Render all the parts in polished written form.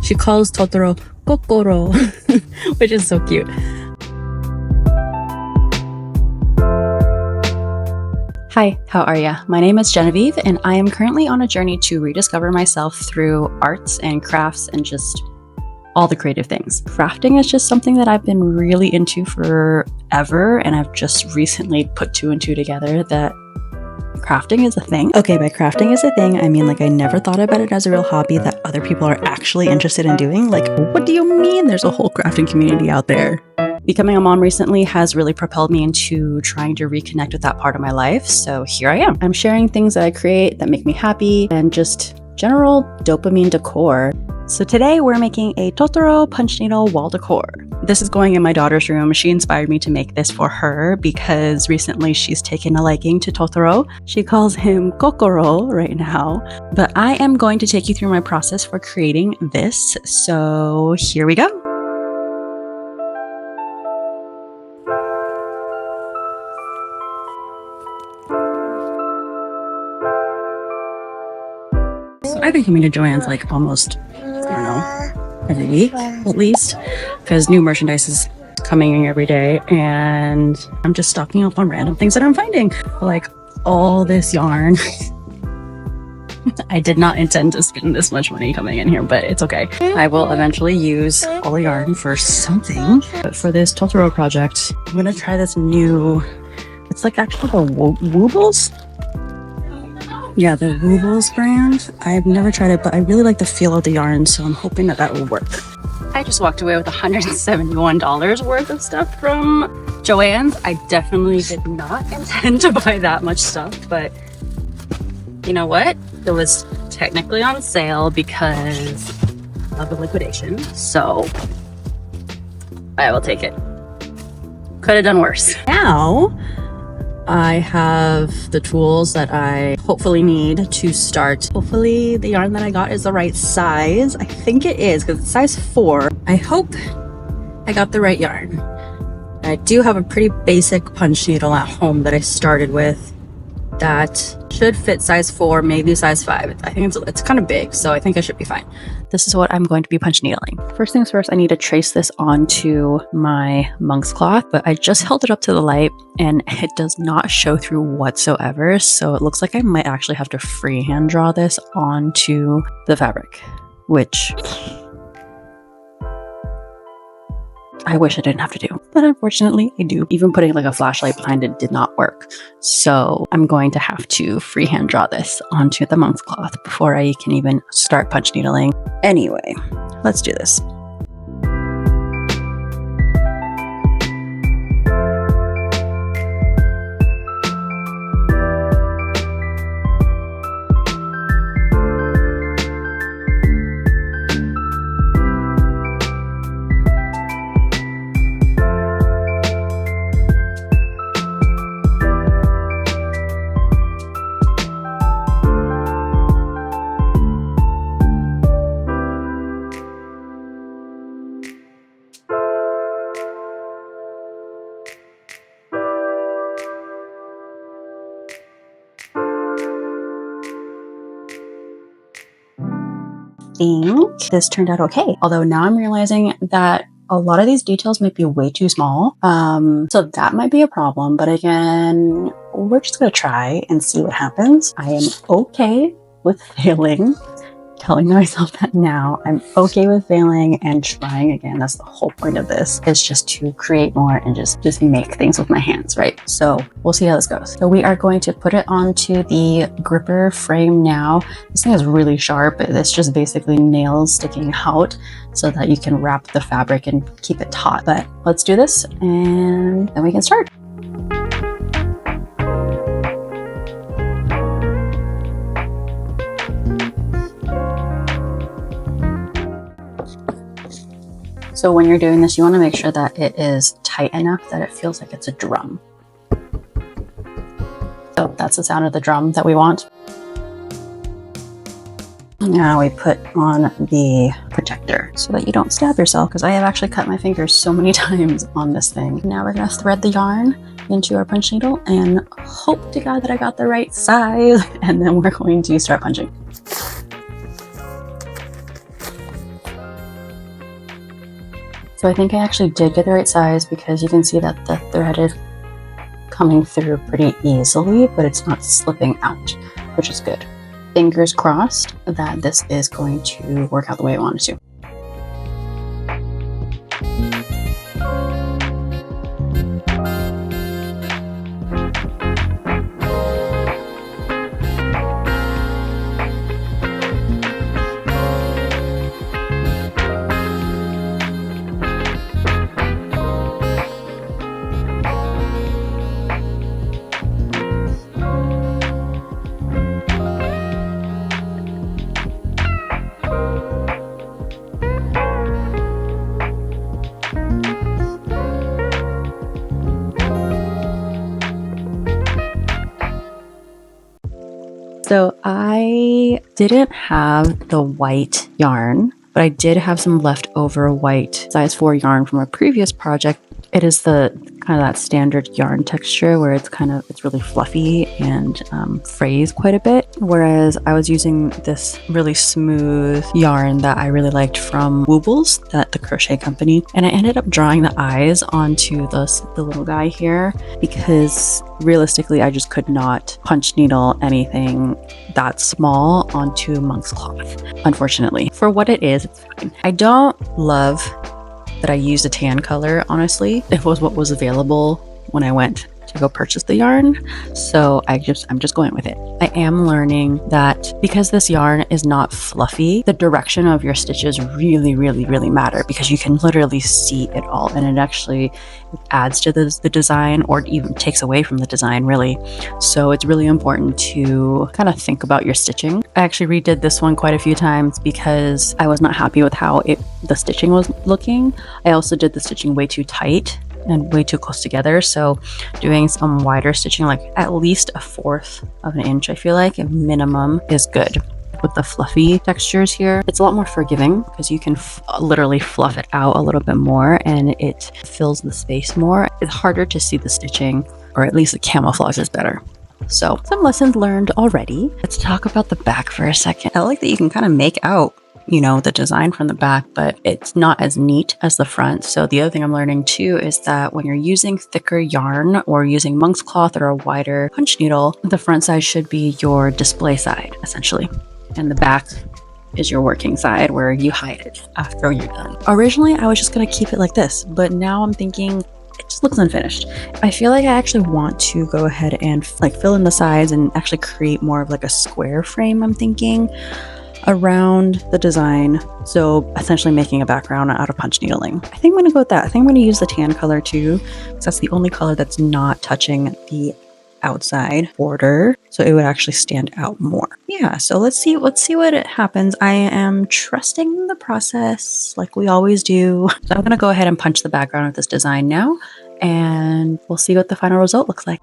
She calls Totoro Kokoro, which is so cute. Hi, how are ya? My name is Genevieve, and I am currently on a journey to rediscover myself through arts and crafts and just all the creative things. Crafting is just something that I've been really into forever, and I've just recently put 2 and 2 together that crafting is a thing. Okay, by crafting is a thing, I mean like I never thought about it as a real hobby that other people are actually interested in doing. Like, what do you mean there's a whole crafting community out there? Becoming a mom recently has really propelled me into trying to reconnect with that part of my life. So here I am. I'm sharing things that I create that make me happy and just general dopamine decor. So today we're making a Totoro punch needle wall decor. This is going in my daughter's room. She inspired me to make this for her because recently she's taken a liking to Totoro. She calls him Kokoro right now. But I am going to take you through my process for creating this. So here we go. So I've been coming to Joann's like almost, I don't know, every week at least, because new merchandise is coming in every day, and I'm just stocking up on random things that I'm finding, like all this yarn. I did not intend to spend this much money coming in here, but it's okay. I will eventually use all the yarn for something, but for this Totoro project, I'm gonna try this new, it's like actually the Woobles. Yeah, the Woobles brand. I've never tried it, but I really like the feel of the yarn, so I'm hoping that that will work. I just walked away with $171 worth of stuff from Joann's. I definitely did not intend to buy that much stuff, but you know what? It was technically on sale because of the liquidation, so I will take it. Could have done worse. Now, I have the tools that I hopefully need to start. Hopefully the yarn that I got is the right size. I think it is because it's size 4. I hope I got the right yarn. I do have a pretty basic punch needle at home that I started with that should fit size 4, maybe size 5. I think it's kind of big, so I think I should be fine. This is what I'm going to be punch needling. First things first, I need to trace this onto my monk's cloth, but I just held it up to the light and it does not show through whatsoever. So it looks like I might actually have to freehand draw this onto the fabric, which I wish I didn't have to do, but unfortunately I do. Even putting like a flashlight behind it did not work. So I'm going to have to freehand draw this onto the monk's cloth before I can even start punch needling. Anyway, let's do this. Think this turned out okay. Although now I'm realizing that a lot of these details might be way too small. So that might be a problem, but again, we're just gonna try and see what happens. I am okay with failing. Telling myself that now. I'm okay with failing and trying again. That's the whole point of this, is just to create more and just make things with my hands, right? So we'll see how this goes. So we are going to put it onto the gripper frame now. This thing is really sharp. It's just basically nails sticking out so that you can wrap the fabric and keep it taut. But let's do this and then we can start. So when you're doing this, you want to make sure that it is tight enough that it feels like it's a drum. So that's the sound of the drum that we want. Now we put on the protector so that you don't stab yourself, because I have actually cut my fingers so many times on this thing. Now we're going to thread the yarn into our punch needle and hope to God that I got the right size, and then we're going to start punching. So I think I actually did get the right size because you can see that the thread is coming through pretty easily, but it's not slipping out, which is good. Fingers crossed that this is going to work out the way I want it to. So I didn't have the white yarn, but I did have some leftover white size 4 yarn from a previous project. It is the kind of that standard yarn texture where it's really fluffy and frays quite a bit. Whereas I was using this really smooth yarn that I really liked from Woobles, the crochet company. And I ended up drawing the eyes onto the little guy here because realistically, I just could not punch needle anything that small onto monk's cloth, unfortunately. For what it is, it's fine. I don't love that I used a tan color, honestly. It was what was available when I went to go purchase the yarn. So I'm just going with it. I am learning that because this yarn is not fluffy, the direction of your stitches really, really, really matter because you can literally see it all. And it actually adds to the design or even takes away from the design, really. So it's really important to kind of think about your stitching. I actually redid this one quite a few times because I was not happy with how the stitching was looking. I also did the stitching way too tight and way too close together. So doing some wider stitching, like at least 1/4 of an inch, I feel like a minimum is good. With the fluffy textures here, it's a lot more forgiving because you can literally fluff it out a little bit more and it fills the space more. It's harder to see the stitching, or at least the camouflage is better. So some lessons learned already. Let's talk about the back for a second. I like that you can kind of make out the design from the back, but it's not as neat as the front. So the other thing I'm learning too is that when you're using thicker yarn or using monk's cloth or a wider punch needle, the front side should be your display side, essentially. And the back is your working side where you hide it after you're done. Originally, I was just going to keep it like this, but now I'm thinking it just looks unfinished. I feel like I actually want to go ahead and fill in the sides and actually create more of a square frame, I'm thinking, around the design. So essentially making a background out of punch needling. I think I'm going to go with that. I think I'm going to use the tan color too, because that's the only color that's not touching the outside border. So it would actually stand out more. Yeah, so let's see what happens. I am trusting the process like we always do. So I'm going to go ahead and punch the background of this design now, and we'll see what the final result looks like.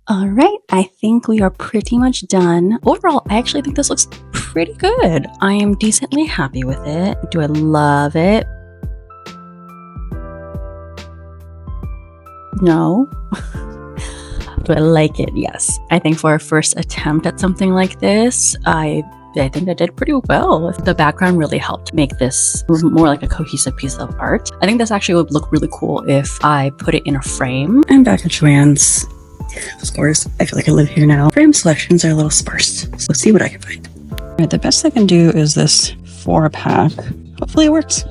All right, I think we are pretty much done. Overall, I actually think this looks pretty good. I am decently happy with it. Do I love it? No. Do I like it? Yes. I think for a first attempt at something like this, I think I did pretty well. The background really helped make this more like a cohesive piece of art. I think this actually would look really cool if I put it in a frame. I'm back at Joann's. Of course, I feel like I live here now. Frame selections are a little sparse, so let's see what I can find. All right, the best I can do is this 4-pack. Hopefully it works.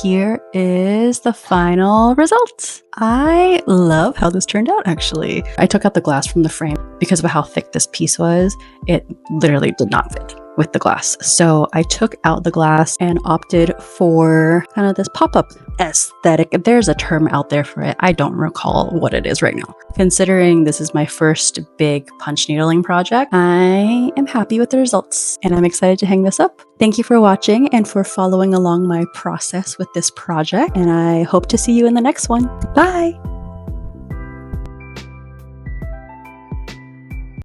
here is the final result. I love how this turned out, actually. I took out the glass from the frame because of how thick this piece was. It literally did not fit with the glass. So I took out the glass and opted for kind of this pop-up aesthetic. There's a term out there for it. I don't recall what it is right now. Considering this is my first big punch needling project, I am happy with the results and I'm excited to hang this up. Thank you for watching and for following along my process with this project, and I hope to see you in the next one. Bye!